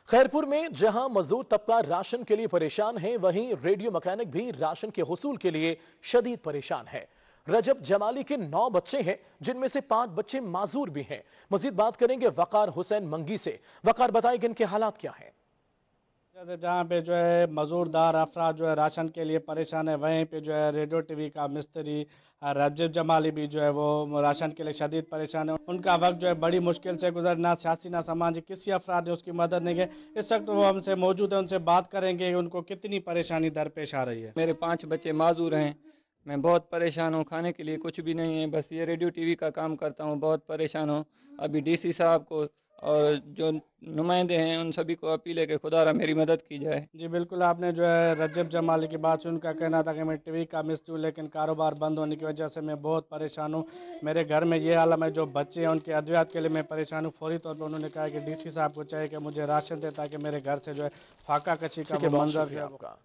खैरपुर में जहां मजदूर तबका राशन के लिए परेशान है, वहीं रेडियो मैकेनिक भी राशन के हुसूल के लिए शदीद परेशान है। रजब जमाली के 9 बच्चे हैं, जिनमें से 5 बच्चे माजूर भी हैं। मजीद बात करेंगे वकार हुसैन मंगी से। वकार बताएं कि इनके हालात क्या हैं। जैसे जहाँ पे जो है मजदूरदार अफराद जो है राशन के लिए परेशान है, वहीं पे जो है रेडियो टीवी का मिस्त्री रजब जमाली भी जो है वो राशन के लिए शदीद परेशान है। उनका वक्त जो है बड़ी मुश्किल से गुजर, ना सियासी ना सामाजिक किसी अफराद ने उसकी मदद नहीं की। इस वक्त वो हमसे मौजूद है, उनसे बात करेंगे उनको कितनी परेशानी दरपेश आ रही है। मेरे 5 बच्चे माजूर हैं। मैं बहुत परेशान हूँ, खाने के लिए कुछ भी नहीं है, बस ये रेडियो टीवी का काम करता हूँ। बहुत परेशान हूँ। अभी डीसी साहब को और जो नुमाइंदे हैं उन सभी को अपील है कि खुदारा मेरी मदद की जाए। जी बिल्कुल, आपने जो है रजब जमाली की बात सुन, उनका कहना था कि मैं टीवी का मिस्त्री हूँ, लेकिन कारोबार बंद होने की वजह से मैं बहुत परेशान हूँ। मेरे घर में ये आलम है, जो बच्चे हैं उनके अद्वियात के लिए मैं परेशान हूँ। फौरी तौर पर उन्होंने कहा कि डीसी साहब को चाहिए कि मुझे राशन दे, ताकि मेरे घर से जो है फाका कशी का ठीक है, वो बहुत मंजर जो शुक्रिया है वो आपका।